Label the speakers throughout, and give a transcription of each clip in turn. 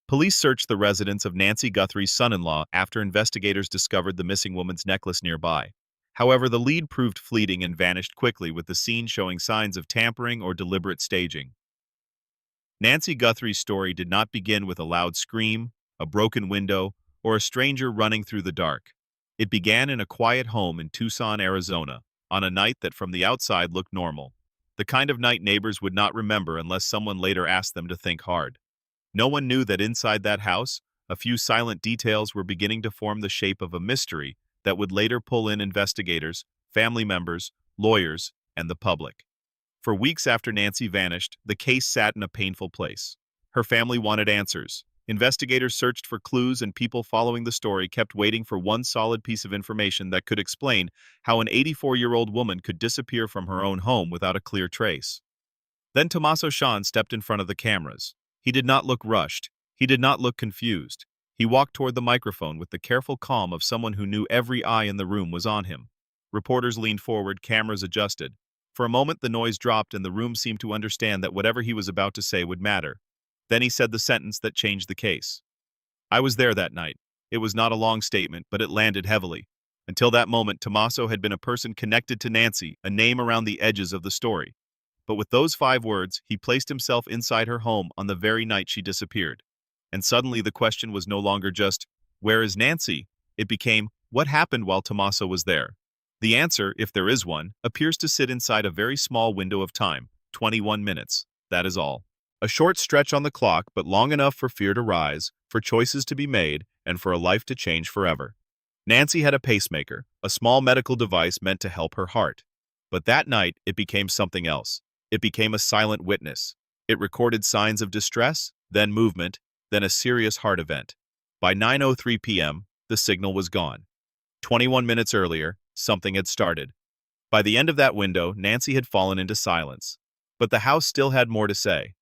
Speaker 1: Police searched the residence of Nancy Guthrie's son-in-law after investigators discovered the missing woman's necklace nearby. However, the lead proved fleeting and vanished quickly, with the scene showing signs of tampering or deliberate staging. Nancy Guthrie's story did not begin with a loud scream, a broken window, or a stranger running through the dark. It began in a quiet home in Tucson, Arizona, on a night that from the outside looked normal. The kind of night neighbors would not remember unless someone later asked them to think hard. No one knew that inside that house, a few silent details were beginning to form the shape of a mystery that would later pull in investigators, family members, lawyers, and the public. For weeks after Nancy vanished, the case sat in a painful place. Her family wanted answers. Investigators searched for clues, and people following the story kept waiting for one solid piece of information that could explain how an 84-year-old woman could disappear from her own home without a clear trace. Then Tommaso Cioni stepped in front of the cameras. He did not look rushed. He did not look confused. He walked toward the microphone with the careful calm of someone who knew every eye in the room was on him. Reporters leaned forward, cameras adjusted. For a moment, the noise dropped, and the room seemed to understand that whatever he was about to say would matter. Then he said the sentence that changed the case. "I was there that night." It was not a long statement, but it landed heavily. Until that moment, Tommaso had been a person connected to Nancy, a name around the edges of the story. But with those 5 words, he placed himself inside her home on the very night she disappeared. And suddenly the question was no longer just, "Where is Nancy?" It became, "What happened while Tommaso was there?" The answer, if there is one, appears to sit inside a very small window of time, 21 minutes. That is all. A short stretch on the clock, but long enough for fear to rise, for choices to be made, and for a life to change forever. Nancy had a pacemaker, a small medical device meant to help her heart. But that night, it became something else. It became a silent witness. It recorded signs of distress, then movement, then a serious heart event. By 9:03 p.m., the signal was gone. 21 minutes earlier, something had started. By the end of that window, Nancy had fallen into silence. But the house still had more to say.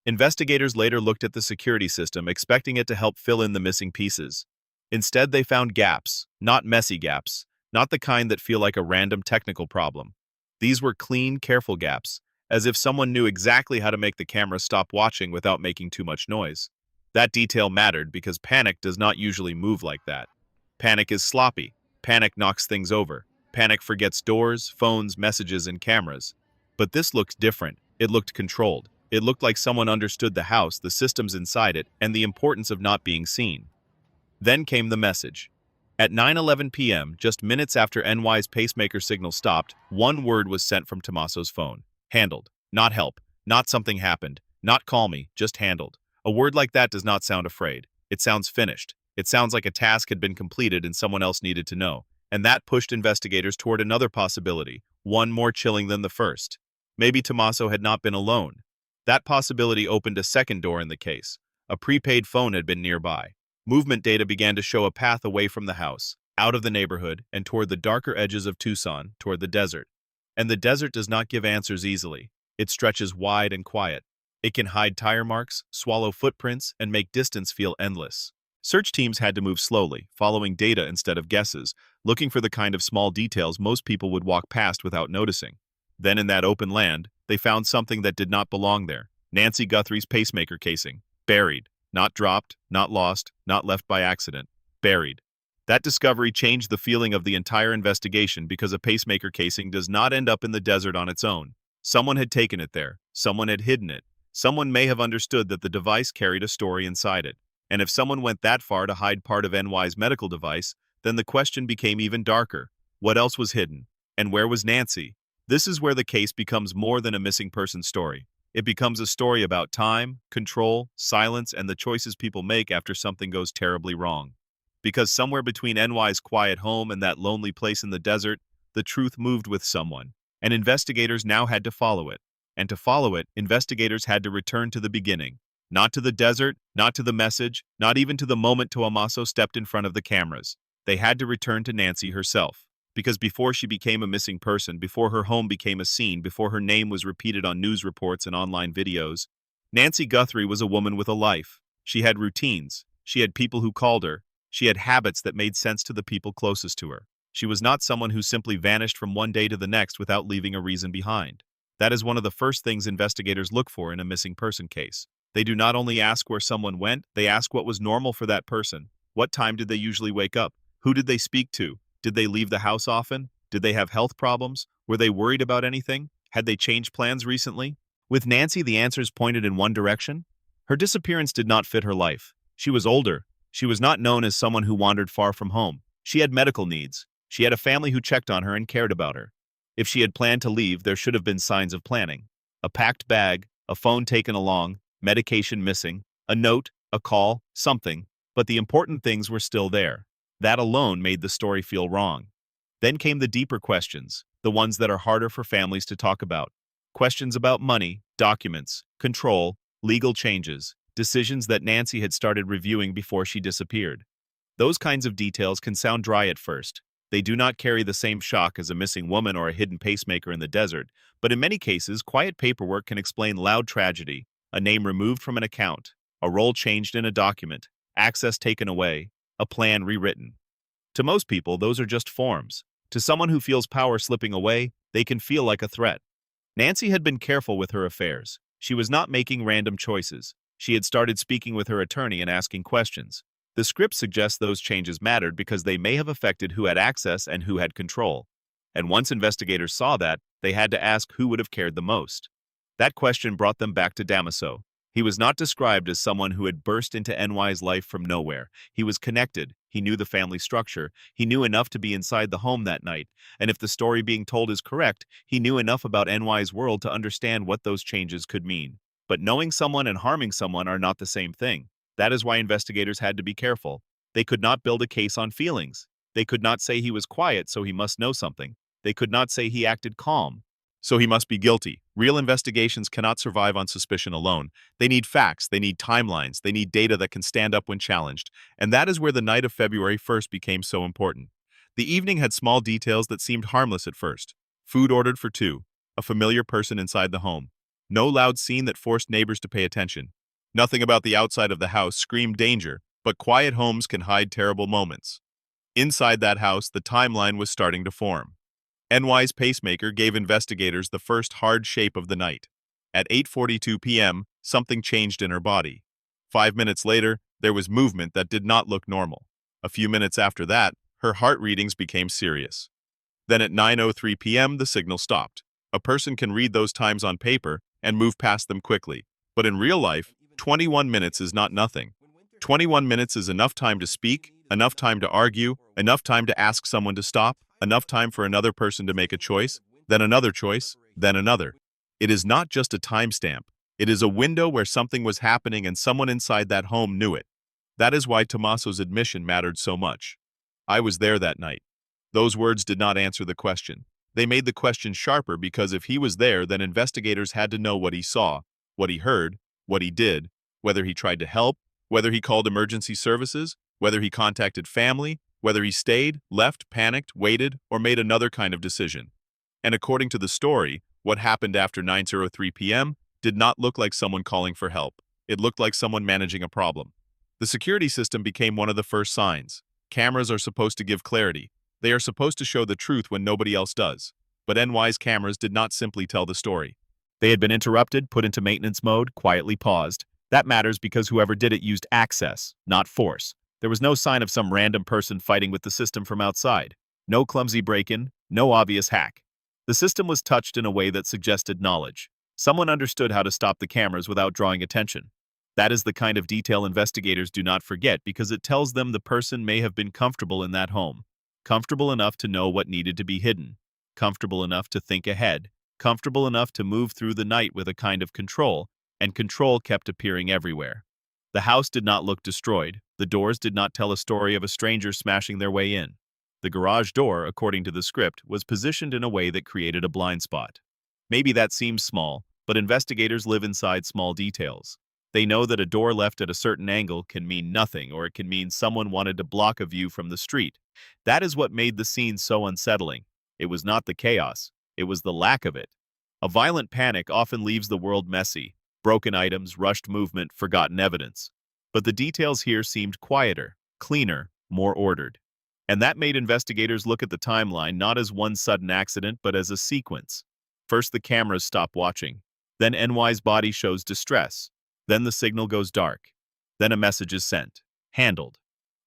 Speaker 1: Investigators later looked at the security system, expecting it to help fill in the missing pieces. Instead, they found gaps, not messy gaps, not the kind that feel like a random technical problem. These were clean, careful gaps, as if someone knew exactly how to make the camera stop watching without making too much noise. That detail mattered because panic does not usually move like that. Panic is sloppy. Panic knocks things over. Panic forgets doors, phones, messages, and cameras. But this looked different. It looked controlled. It looked like someone understood the house, the systems inside it, and the importance of not being seen. Then came the message. At 9:11 p.m., just minutes after NY's pacemaker signal stopped, one word was sent from Tommaso's phone. Handled. Not help. Not something happened. Not call me. Just handled. A word like that does not sound afraid. It sounds finished. It sounds like a task had been completed and someone else needed to know. And that pushed investigators toward another possibility, one more chilling than the first. Maybe Tommaso had not been alone. That possibility opened a second door in the case. A prepaid phone had been nearby. Movement data began to show a path away from the house, out of the neighborhood, and toward the darker edges of Tucson, toward the desert. And the desert does not give answers easily. It stretches wide and quiet. It can hide tire marks, swallow footprints, and make distance feel endless. Search teams had to move slowly, following data instead of guesses, looking for the kind of small details most people would walk past without noticing. Then in that open land, they found something that did not belong there. Nancy Guthrie's pacemaker casing. Buried. Not dropped, not lost, not left by accident. Buried. That discovery changed the feeling of the entire investigation because a pacemaker casing does not end up in the desert on its own. Someone had taken it there. Someone had hidden it. Someone may have understood that the device carried a story inside it. And if someone went that far to hide part of NY's medical device, then the question became even darker. What else was hidden? And where was Nancy? This is where the case becomes more than a missing person story. It becomes a story about time, control, silence, and the choices people make after something goes terribly wrong. Because somewhere between NY's quiet home and that lonely place in the desert, the truth moved with someone, and investigators now had to follow it. And to follow it, investigators had to return to the beginning. Not to the desert, not to the message, not even to the moment Tommaso stepped in front of the cameras. They had to return to Nancy herself. Because before she became a missing person, before her home became a scene, before her name was repeated on news reports and online videos, Nancy Guthrie was a woman with a life. She had routines. She had people who called her. She had habits that made sense to the people closest to her. She was not someone who simply vanished from one day to the next without leaving a reason behind. That is one of the first things investigators look for in a missing person case. They do not only ask where someone went, they ask what was normal for that person. What time did they usually wake up? Who did they speak to? Did they leave the house often? Did they have health problems? Were they worried about anything? Had they changed plans recently? With Nancy, the answers pointed in one direction. Her disappearance did not fit her life. She was older. She was not known as someone who wandered far from home. She had medical needs. She had a family who checked on her and cared about her. If she had planned to leave, there should have been signs of planning. A packed bag, a phone taken along, medication missing, a note, a call, something, but the important things were still there. That alone made the story feel wrong. Then came the deeper questions, the ones that are harder for families to talk about. Questions about money, documents, control, legal changes, decisions that Nancy had started reviewing before she disappeared. Those kinds of details can sound dry at first. They do not carry the same shock as a missing woman or a hidden pacemaker in the desert, but in many cases, quiet paperwork can explain loud tragedy, a name removed from an account, a role changed in a document, access taken away, a plan rewritten. To most people, those are just forms. To someone who feels power slipping away, they can feel like a threat. Nancy had been careful with her affairs. She was not making random choices. She had started speaking with her attorney and asking questions. The script suggests those changes mattered because they may have affected who had access and who had control. And once investigators saw that, they had to ask who would have cared the most. That question brought them back to Tommaso. He was not described as someone who had burst into NY's life from nowhere. He was connected. He knew the family structure. He knew enough to be inside the home that night. And if the story being told is correct, he knew enough about NY's world to understand what those changes could mean. But knowing someone and harming someone are not the same thing. That is why investigators had to be careful. They could not build a case on feelings. They could not say he was quiet, so he must know something. They could not say he acted calm, so he must be guilty. Real investigations cannot survive on suspicion alone. They need facts, they need timelines, they need data that can stand up when challenged. And that is where the night of February 1st became so important. The evening had small details that seemed harmless at first. Food ordered for two. A familiar person inside the home. No loud scene that forced neighbors to pay attention. Nothing about the outside of the house screamed danger, but quiet homes can hide terrible moments. Inside that house, the timeline was starting to form. NY's pacemaker gave investigators the first hard shape of the night. At 8:42 p.m., something changed in her body. 5 minutes later, there was movement that did not look normal. A few minutes after that, her heart readings became serious. Then at 9:03 p.m., the signal stopped. A person can read those times on paper and move past them quickly. But in real life, 21 minutes is not nothing. 21 minutes is enough time to speak, enough time to argue, enough time to ask someone to stop, enough time for another person to make a choice, then another choice, then another. It is not just a timestamp. It is a window where something was happening and someone inside that home knew it. That is why Tommaso's admission mattered so much. I was there that night. Those words did not answer the question. They made the question sharper because if he was there, then investigators had to know what he saw, what he heard, what he did, whether he tried to help, whether he called emergency services, whether he contacted family, whether he stayed, left, panicked, waited, or made another kind of decision. And according to the story, what happened after 9:03 p.m. did not look like someone calling for help. It looked like someone managing a problem. The security system became one of the first signs. Cameras are supposed to give clarity. They are supposed to show the truth when nobody else does. But NY's cameras did not simply tell the story. They had been interrupted, put into maintenance mode, quietly paused. That matters because whoever did it used access, not force. There was no sign of some random person fighting with the system from outside. No clumsy break-in, no obvious hack. The system was touched in a way that suggested knowledge. Someone understood how to stop the cameras without drawing attention. That is the kind of detail investigators do not forget because it tells them the person may have been comfortable in that home. Comfortable enough to know what needed to be hidden. Comfortable enough to think ahead. Comfortable enough to move through the night with a kind of control, and control kept appearing everywhere. The house did not look destroyed. The doors did not tell a story of a stranger smashing their way in. The garage door, according to the script, was positioned in a way that created a blind spot. Maybe that seems small, but investigators live inside small details. They know that a door left at a certain angle can mean nothing, or it can mean someone wanted to block a view from the street. That is what made the scene so unsettling. It was not the chaos. It was the lack of it. A violent panic often leaves the world messy. Broken items, rushed movement, forgotten evidence. But the details here seemed quieter, cleaner, more ordered. And that made investigators look at the timeline not as one sudden accident, but as a sequence. First, the cameras stop watching. Then NY's body shows distress. Then the signal goes dark. Then a message is sent. Handled.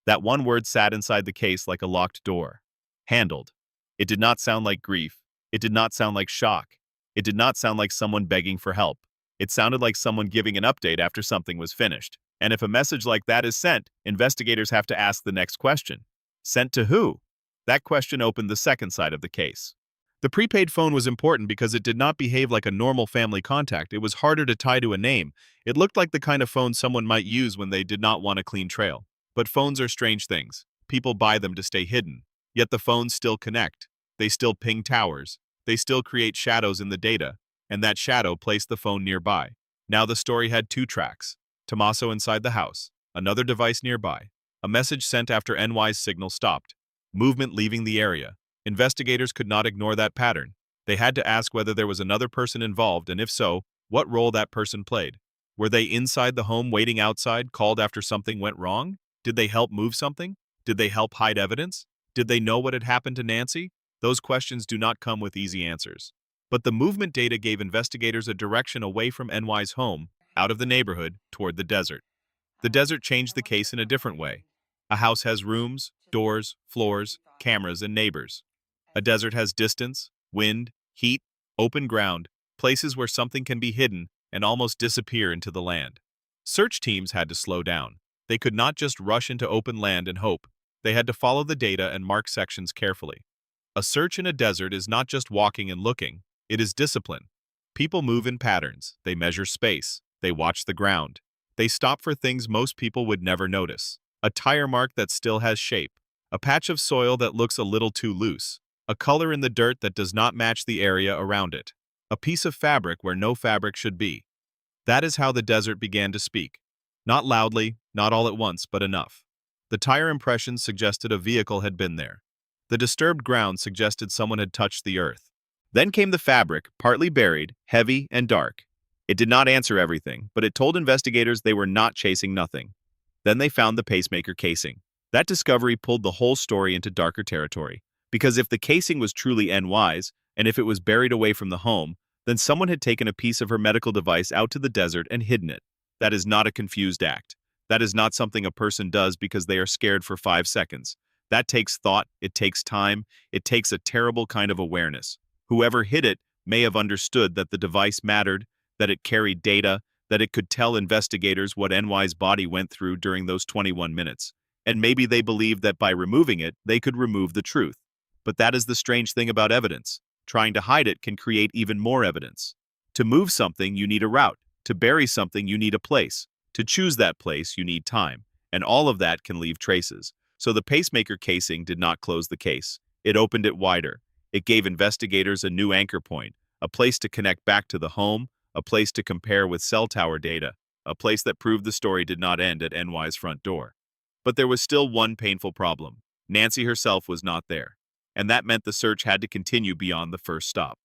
Speaker 1: That one word sat inside the case like a locked door. Handled. It did not sound like grief. It did not sound like shock. It did not sound like someone begging for help. It sounded like someone giving an update after something was finished. And if a message like that is sent, investigators have to ask the next question. Sent to who? That question opened the second side of the case. The prepaid phone was important because it did not behave like a normal family contact. It was harder to tie to a name. It looked like the kind of phone someone might use when they did not want a clean trail. But phones are strange things. People buy them to stay hidden. Yet the phones still connect. They still ping towers. They still create shadows in the data. And that shadow placed the phone nearby. Now the story had two tracks. Tommaso inside the house. Another device nearby. A message sent after NY's signal stopped. Movement leaving the area. Investigators could not ignore that pattern. They had to ask whether there was another person involved, and if so, what role that person played. Were they inside the home waiting outside, called after something went wrong? Did they help move something? Did they help hide evidence? Did they know what had happened to Nancy? Those questions do not come with easy answers. But the movement data gave investigators a direction away from NY's home, out of the neighborhood, toward the desert. The desert changed the case in a different way. A house has rooms, doors, floors, cameras, and neighbors. A desert has distance, wind, heat, open ground, places where something can be hidden and almost disappear into the land. Search teams had to slow down. They could not just rush into open land and hope. They had to follow the data and mark sections carefully. A search in a desert is not just walking and looking. It is discipline. People move in patterns. They measure space. They watch the ground. They stop for things most people would never notice. A tire mark that still has shape. A patch of soil that looks a little too loose. A color in the dirt that does not match the area around it. A piece of fabric where no fabric should be. That is how the desert began to speak. Not loudly, not all at once, but enough. The tire impressions suggested a vehicle had been there. The disturbed ground suggested someone had touched the earth. Then came the fabric, partly buried, heavy, and dark. It did not answer everything, but it told investigators they were not chasing nothing. Then they found the pacemaker casing. That discovery pulled the whole story into darker territory. Because if the casing was truly NY's, and if it was buried away from the home, then someone had taken a piece of her medical device out to the desert and hidden it. That is not a confused act. That is not something a person does because they are scared for 5 seconds. That takes thought, it takes time, it takes a terrible kind of awareness. Whoever hid it may have understood that the device mattered, that it carried data, that it could tell investigators what NY's body went through during those 21 minutes. And maybe they believed that by removing it, they could remove the truth. But that is the strange thing about evidence. Trying to hide it can create even more evidence. To move something, you need a route. To bury something, you need a place. To choose that place, you need time. And all of that can leave traces. So the pacemaker casing did not close the case. It opened it wider. It gave investigators a new anchor point, a place to connect back to the home, a place to compare with cell tower data, a place that proved the story did not end at NY's front door. But there was still one painful problem. Nancy herself was not there. And that meant the search had to continue beyond the first stop.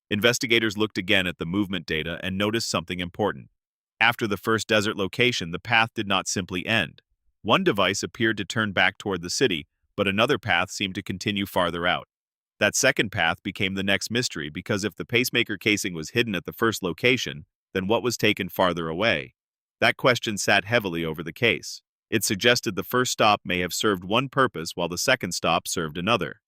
Speaker 1: Investigators looked again at the movement data and noticed something important. After the first desert location, the path did not simply end. One device appeared to turn back toward the city, but another path seemed to continue farther out. That second path became the next mystery because if the pacemaker casing was hidden at the first location, then what was taken farther away? That question sat heavily over the case. It suggested the first stop may have served one purpose while the second stop served another.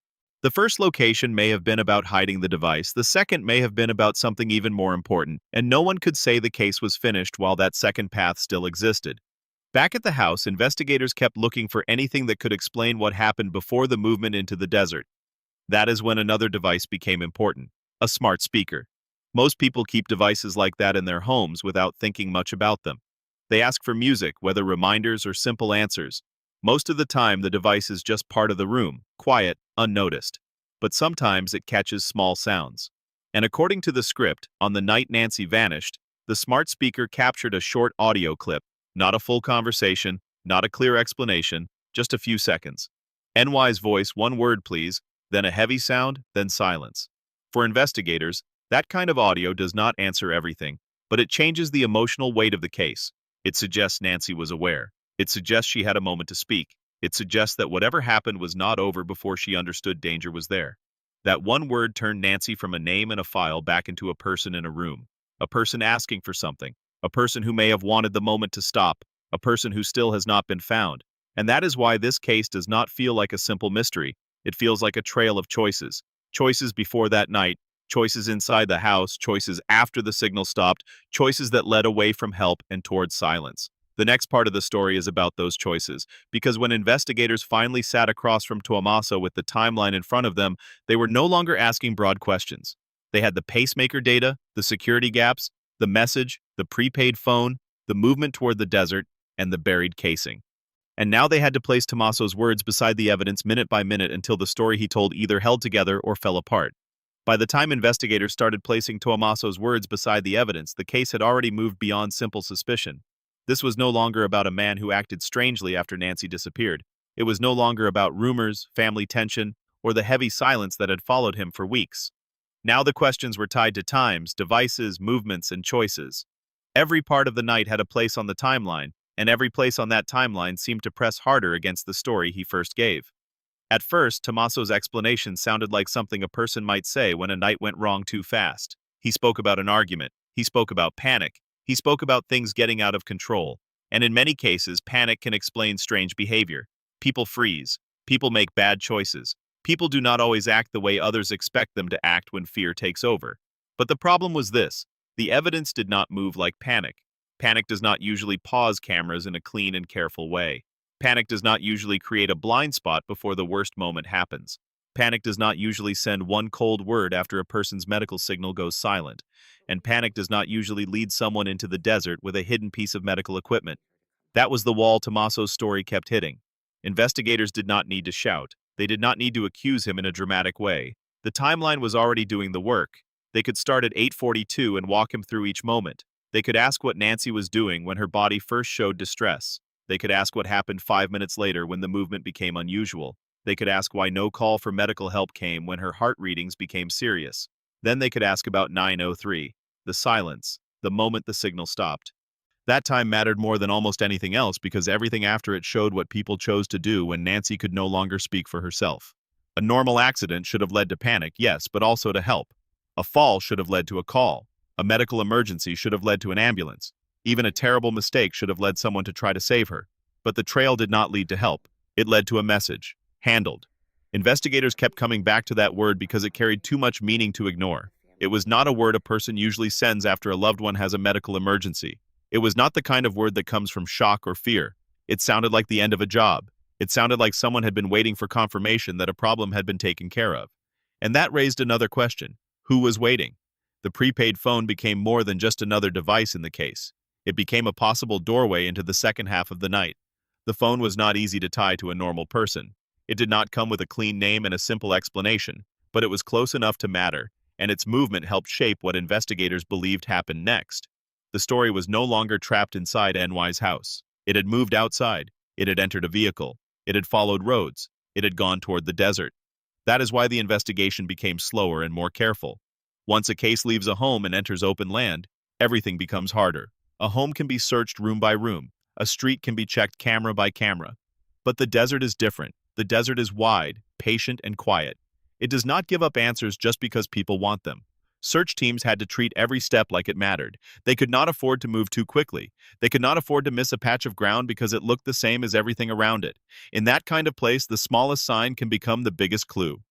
Speaker 1: The first location may have been about hiding the device, the second may have been about something even more important, and no one could say the case was finished while that second path still existed. Back at the house, investigators kept looking for anything that could explain what happened before the movement into the desert. That is when another device became important, a smart speaker. Most people keep devices like that in their homes without thinking much about them. They ask for music, whether reminders or simple answers. Most of the time, the device is just part of the room, quiet, unnoticed. But sometimes it catches small sounds. And according to the script, on the night Nancy vanished, the smart speaker captured a short audio clip, not a full conversation, not a clear explanation, just a few seconds. NY's voice, one word please, then a heavy sound, then silence. For investigators, that kind of audio does not answer everything, but it changes the emotional weight of the case. It suggests Nancy was aware. It suggests she had a moment to speak. It suggests that whatever happened was not over before she understood danger was there. That one word turned Nancy from a name in a file back into a person in a room, a person asking for something, a person who may have wanted the moment to stop, a person who still has not been found. And that is why this case does not feel like a simple mystery. It feels like a trail of choices. Choices before that night, choices inside the house, choices after the signal stopped, choices that led away from help and towards silence. The next part of the story is about those choices, because when investigators finally sat across from Tommaso with the timeline in front of them, they were no longer asking broad questions. They had the pacemaker data, the security gaps, the message, the prepaid phone, the movement toward the desert, and the buried casing. And now they had to place Tommaso's words beside the evidence minute by minute until the story he told either held together or fell apart. By the time investigators started placing Tommaso's words beside the evidence, the case had already moved beyond simple suspicion. This was no longer about a man who acted strangely after Nancy disappeared. It was no longer about rumors, family tension, or the heavy silence that had followed him for weeks. Now the questions were tied to times, devices, movements, and choices. Every part of the night had a place on the timeline, and every place on that timeline seemed to press harder against the story he first gave. At first, Tommaso's explanation sounded like something a person might say when a night went wrong too fast. He spoke about an argument. He spoke about panic. He spoke about things getting out of control. And in many cases, panic can explain strange behavior. People freeze. People make bad choices. People do not always act the way others expect them to act when fear takes over. But the problem was this: the evidence did not move like panic. Panic does not usually pause cameras in a clean and careful way. Panic does not usually create a blind spot before the worst moment happens. Panic does not usually send one cold word after a person's medical signal goes silent. And panic does not usually lead someone into the desert with a hidden piece of medical equipment. That was the wall Tommaso's story kept hitting. Investigators did not need to shout. They did not need to accuse him in a dramatic way. The timeline was already doing the work. They could start at 8:42 and walk him through each moment. They could ask what Nancy was doing when her body first showed distress. They could ask what happened 5 minutes later when the movement became unusual. They could ask why no call for medical help came when her heart readings became serious. Then they could ask about 9:03, the silence, the moment the signal stopped. That time mattered more than almost anything else because everything after it showed what people chose to do when Nancy could no longer speak for herself. A normal accident should have led to panic, yes, but also to help. A fall should have led to a call. A medical emergency should have led to an ambulance. Even a terrible mistake should have led someone to try to save her. But the trail did not lead to help. It led to a message. Handled. Investigators kept coming back to that word because it carried too much meaning to ignore. It was not a word a person usually sends after a loved one has a medical emergency. It was not the kind of word that comes from shock or fear. It sounded like the end of a job. It sounded like someone had been waiting for confirmation that a problem had been taken care of. And that raised another question. Who was waiting? The prepaid phone became more than just another device in the case. It became a possible doorway into the second half of the night. The phone was not easy to tie to a normal person. It did not come with a clean name and a simple explanation, but it was close enough to matter, and its movement helped shape what investigators believed happened next. The story was no longer trapped inside NY's house. It had moved outside. It had entered a vehicle. It had followed roads. It had gone toward the desert. That is why the investigation became slower and more careful. Once a case leaves a home and enters open land, everything becomes harder. A home can be searched room by room. A street can be checked camera by camera. But the desert is different. The desert is wide, patient, and quiet. It does not give up answers just because people want them. Search teams had to treat every step like it mattered. They could not afford to move too quickly. They could not afford to miss a patch of ground because it looked the same as everything around it. In that kind of place, the smallest sign can become the biggest clue.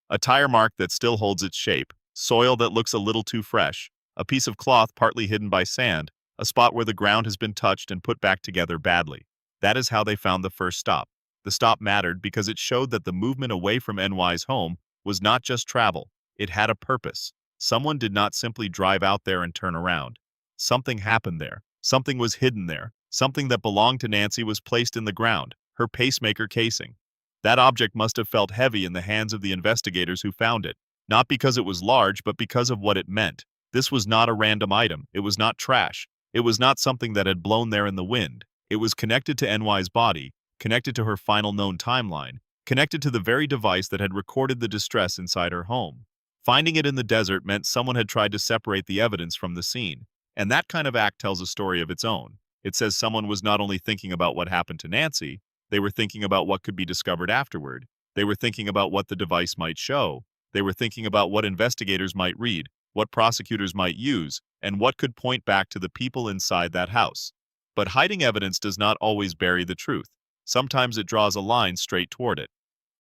Speaker 1: A tire mark that still holds its shape, soil that looks a little too fresh, a piece of cloth partly hidden by sand, a spot where the ground has been touched and put back together badly. That is how they found the first stop. The stop mattered because it showed that the movement away from NY's home was not just travel. It had a purpose. Someone did not simply drive out there and turn around. Something happened there. Something was hidden there. Something that belonged to Nancy was placed in the ground, her pacemaker casing. That object must have felt heavy in the hands of the investigators who found it, not because it was large, but because of what it meant. This was not a random item. It was not trash. It was not something that had blown there in the wind. It was connected to NY's body, connected to her final known timeline, connected to the very device that had recorded the distress inside her home. Finding it in the desert meant someone had tried to separate the evidence from the scene, and that kind of act tells a story of its own. It says someone was not only thinking about what happened to Nancy, they were thinking about what could be discovered afterward. They were thinking about what the device might show. They were thinking about what investigators might read, what prosecutors might use, and what could point back to the people inside that house. But hiding evidence does not always bury the truth. Sometimes it draws a line straight toward it.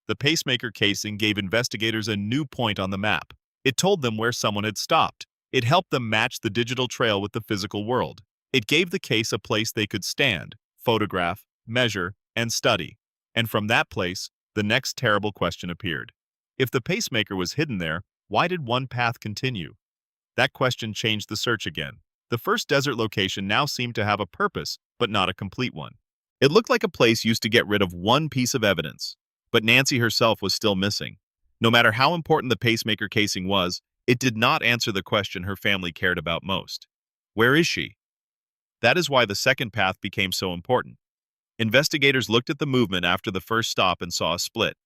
Speaker 1: The pacemaker casing gave investigators a new point on the map. It told them where someone had stopped. It helped them match the digital trail with the physical world. It gave the case a place they could stand, photograph, measure, and study. And from that place, the next terrible question appeared. If the pacemaker was hidden there, why did one path continue? That question changed the search again. The first desert location now seemed to have a purpose, but not a complete one. It looked like a place used to get rid of one piece of evidence. But Nancy herself was still missing. No matter how important the pacemaker casing was, it did not answer the question her family cared about most. Where is she? That is why the second path became so important. Investigators looked at the movement after the first stop and saw a split.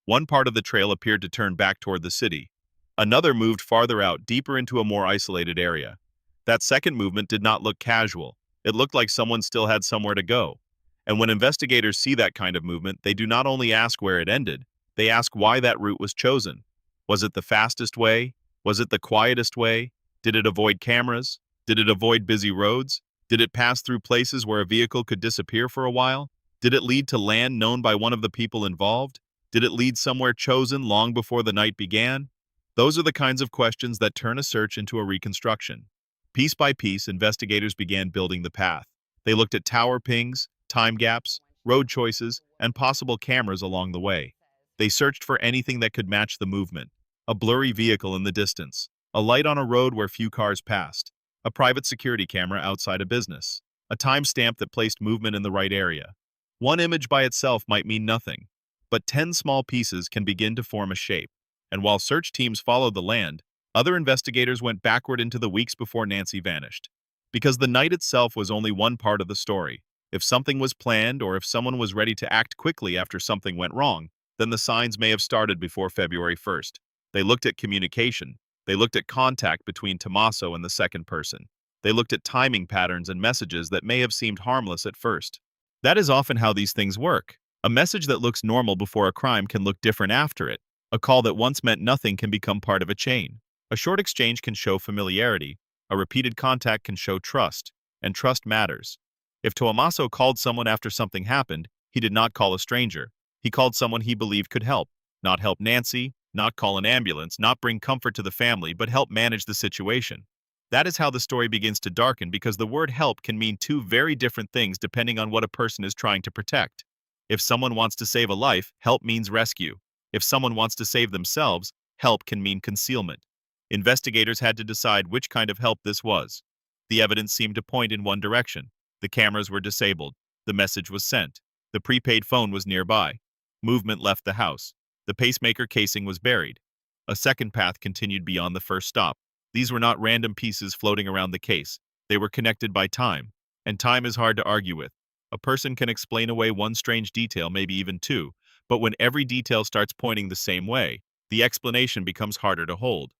Speaker 1: One part of the trail appeared to turn back toward the city. Another moved farther out, deeper into a more isolated area. That second movement did not look casual. It looked like someone still had somewhere to go. And when investigators see that kind of movement, they do not only ask where it ended, they ask why that route was chosen. Was it the fastest way? Was it the quietest way? Did it avoid cameras? Did it avoid busy roads? Did it pass through places where a vehicle could disappear for a while? Did it lead to land known by one of the people involved? Did it lead somewhere chosen long before the night began? Those are the kinds of questions that turn a search into a reconstruction. Piece by piece, investigators began building the path. They looked at tower pings, time gaps, road choices, and possible cameras along the way. They searched for anything that could match the movement. A blurry vehicle in the distance, a light on a road where few cars passed, a private security camera outside a business, a timestamp that placed movement in the right area. One image by itself might mean nothing, but 10 small pieces can begin to form a shape. And while search teams followed the land, other investigators went backward into the weeks before Nancy vanished. Because the night itself was only one part of the story. If something was planned or if someone was ready to act quickly after something went wrong, then the signs may have started before February 1st. They looked at communication. They looked at contact between Tommaso and the second person. They looked at timing patterns and messages that may have seemed harmless at first. That is often how these things work. A message that looks normal before a crime can look different after it. A call that once meant nothing can become part of a chain. A short exchange can show familiarity. A repeated contact can show trust. And trust matters. If Tommaso called someone after something happened, he did not call a stranger. He called someone he believed could help. Not help Nancy, not call an ambulance, not bring comfort to the family, but help manage the situation. That is how the story begins to darken because the word help can mean two very different things depending on what a person is trying to protect. If someone wants to save a life, help means rescue. If someone wants to save themselves, help can mean concealment. Investigators had to decide which kind of help this was. The evidence seemed to point in one direction. The cameras were disabled. The message was sent. The prepaid phone was nearby. Movement left the house. The pacemaker casing was buried. A second path continued beyond the first stop. These were not random pieces floating around the case. They were connected by time. And time is hard to argue with. A person can explain away one strange detail, maybe even two, but when every detail starts pointing the same way, the explanation becomes harder to hold.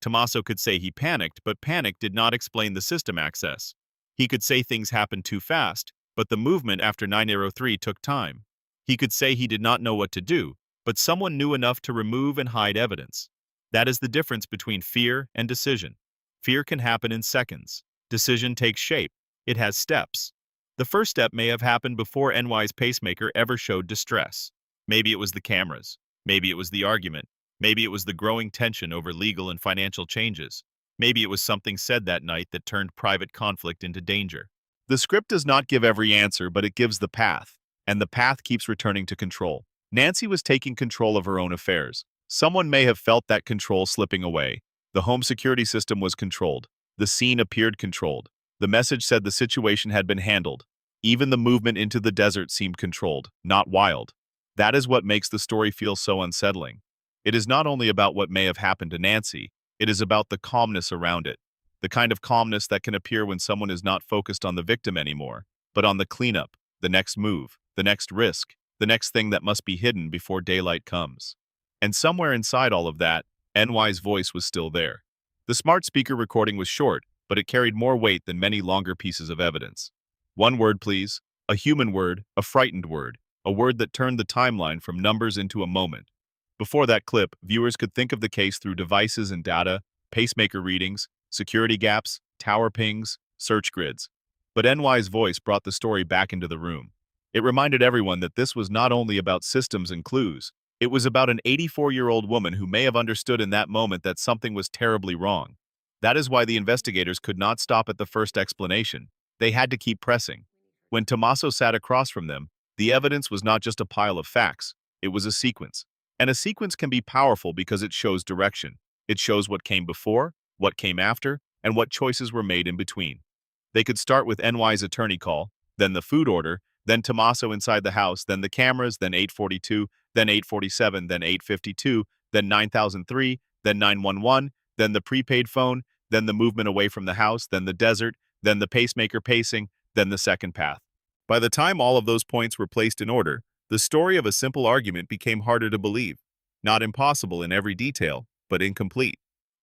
Speaker 1: Tommaso could say he panicked, but panic did not explain the system access. He could say things happened too fast, but the movement after 903 took time. He could say he did not know what to do, but someone knew enough to remove and hide evidence. That is the difference between fear and decision. Fear can happen in seconds. Decision takes shape. It has steps. The first step may have happened before NY's pacemaker ever showed distress. Maybe it was the cameras. Maybe it was the argument. Maybe it was the growing tension over legal and financial changes. Maybe it was something said that night that turned private conflict into danger. The script does not give every answer, but it gives the path. And the path keeps returning to control. Nancy was taking control of her own affairs. Someone may have felt that control slipping away. The home security system was controlled. The scene appeared controlled. The message said the situation had been handled. Even the movement into the desert seemed controlled, not wild. That is what makes the story feel so unsettling. It is not only about what may have happened to Nancy, it is about the calmness around it. The kind of calmness that can appear when someone is not focused on the victim anymore, but on the cleanup, the next move, the next risk, the next thing that must be hidden before daylight comes. And somewhere inside all of that, NY's voice was still there. The smart speaker recording was short, but it carried more weight than many longer pieces of evidence. One word, please. A human word, a frightened word, a word that turned the timeline from numbers into a moment. Before that clip, viewers could think of the case through devices and data, pacemaker readings, security gaps, tower pings, search grids. But NY's voice brought the story back into the room. It reminded everyone that this was not only about systems and clues, it was about an 84-year-old woman who may have understood in that moment that something was terribly wrong. That is why the investigators could not stop at the first explanation. They had to keep pressing. When Tommaso sat across from them, the evidence was not just a pile of facts, it was a sequence. And a sequence can be powerful because it shows direction. It shows what came before, what came after, and what choices were made in between. They could start with NY's attorney call, then the food order, then Tommaso inside the house, then the cameras, then 842, then 847, then 852, then 9003, then 911, then the prepaid phone, then the movement away from the house, then the desert, then the pacemaker pacing, then the second path. By the time all of those points were placed in order, the story of a simple argument became harder to believe. Not impossible in every detail, but incomplete.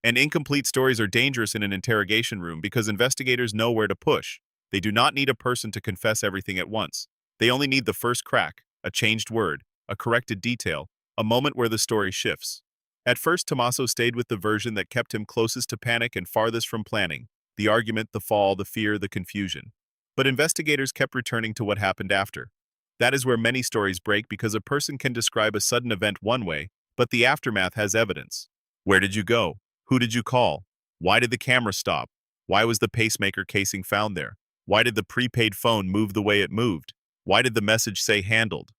Speaker 1: And incomplete stories are dangerous in an interrogation room because investigators know where to push. They do not need a person to confess everything at once. They only need the first crack, a changed word, a corrected detail, a moment where the story shifts. At first, Tommaso stayed with the version that kept him closest to panic and farthest from planning, the argument, the fall, the fear, the confusion. But investigators kept returning to what happened after. That is where many stories break because a person can describe a sudden event one way, but the aftermath has evidence. Where did you go? Who did you call? Why did the camera stop? Why was the pacemaker casing found there? Why did the prepaid phone move the way it moved? Why did the message say handled?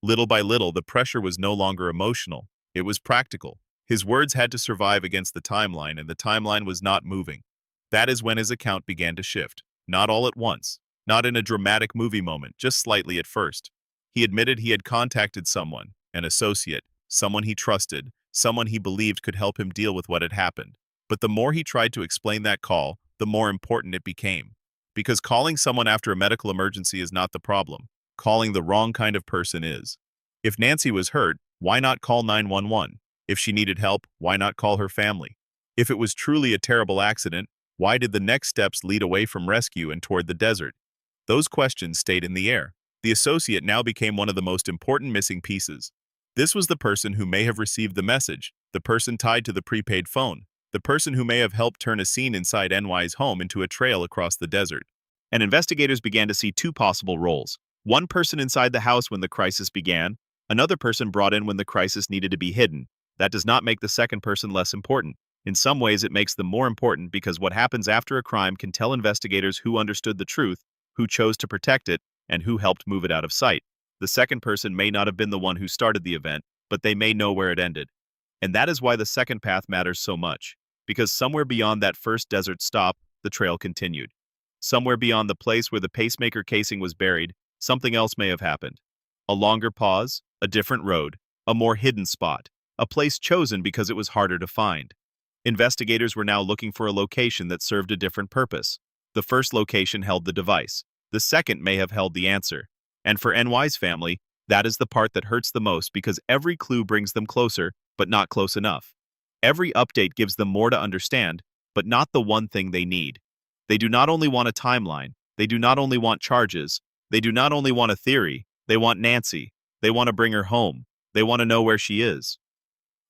Speaker 1: Little by little, the pressure was no longer emotional. It was practical. His words had to survive against the timeline, and the timeline was not moving. That is when his account began to shift. Not all at once. Not in a dramatic movie moment, just slightly at first. He admitted he had contacted someone, an associate, someone he trusted, someone he believed could help him deal with what had happened. But the more he tried to explain that call, the more important it became. Because calling someone after a medical emergency is not the problem. Calling the wrong kind of person is. If Nancy was hurt, why not call 911? If she needed help, why not call her family? If it was truly a terrible accident, why did the next steps lead away from rescue and toward the desert? Those questions stayed in the air. The associate now became one of the most important missing pieces. This was the person who may have received the message, the person tied to the prepaid phone, the person who may have helped turn a scene inside NY's home into a trail across the desert. And investigators began to see two possible roles. One person inside the house when the crisis began, another person brought in when the crisis needed to be hidden. That does not make the second person less important. In some ways, it makes them more important because what happens after a crime can tell investigators who understood the truth, who chose to protect it, and who helped move it out of sight. The second person may not have been the one who started the event, but they may know where it ended. And that is why the second path matters so much. Because somewhere beyond that first desert stop, the trail continued. Somewhere beyond the place where the pacemaker casing was buried, something else may have happened. A longer pause, a different road, a more hidden spot, a place chosen because it was harder to find. Investigators were now looking for a location that served a different purpose. The first location held the device. The second may have held the answer. And for NY's family, that is the part that hurts the most because every clue brings them closer, but not close enough. Every update gives them more to understand, but not the one thing they need. They do not only want a timeline, they do not only want charges, they do not only want a theory, they want Nancy. They want to bring her home. They want to know where she is.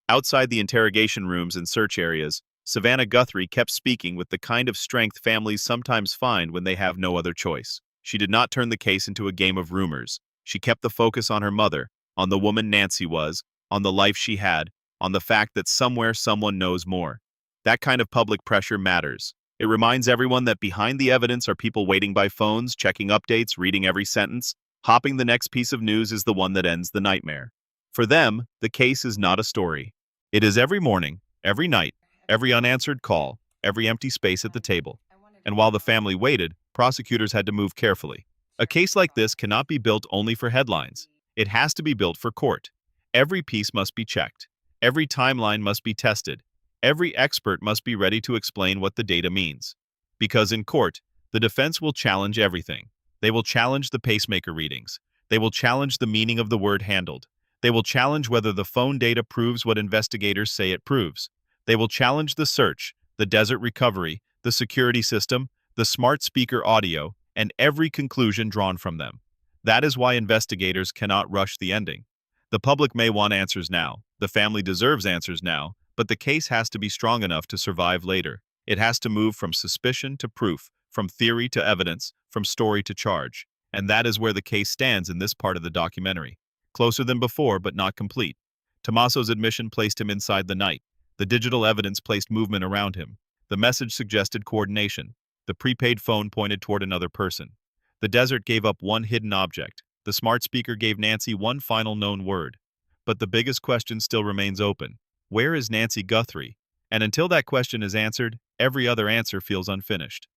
Speaker 1: Outside the interrogation rooms and search areas, Savannah Guthrie kept speaking with the kind of strength families sometimes find when they have no other choice. She did not turn the case into a game of rumors. She kept the focus on her mother, on the woman Nancy was, on the life she had, on the fact that somewhere someone knows more. That kind of public pressure matters. It reminds everyone that behind the evidence are people waiting by phones, checking updates, reading every sentence. Hopping the next piece of news is the one that ends the nightmare. For them, the case is not a story. It is every morning, every night, every unanswered call, every empty space at the table. And while the family waited, prosecutors had to move carefully. A case like this cannot be built only for headlines. It has to be built for court. Every piece must be checked. Every timeline must be tested. Every expert must be ready to explain what the data means. Because in court, the defense will challenge everything. They will challenge the pacemaker readings. They will challenge the meaning of the word handled. They will challenge whether the phone data proves what investigators say it proves. They will challenge the search, the desert recovery, the security system, the smart speaker audio, and every conclusion drawn from them. That is why investigators cannot rush the ending. The public may want answers now, the family deserves answers now, but the case has to be strong enough to survive later. It has to move from suspicion to proof, from theory to evidence, from story to charge. And that is where the case stands in this part of the documentary. Closer than before, but not complete. Tommaso's admission placed him inside the night. The digital evidence placed movement around him. The message suggested coordination. The prepaid phone pointed toward another person. The desert gave up one hidden object. The smart speaker gave Nancy one final known word. But the biggest question still remains open. Where is Nancy Guthrie? And until that question is answered, every other answer feels unfinished.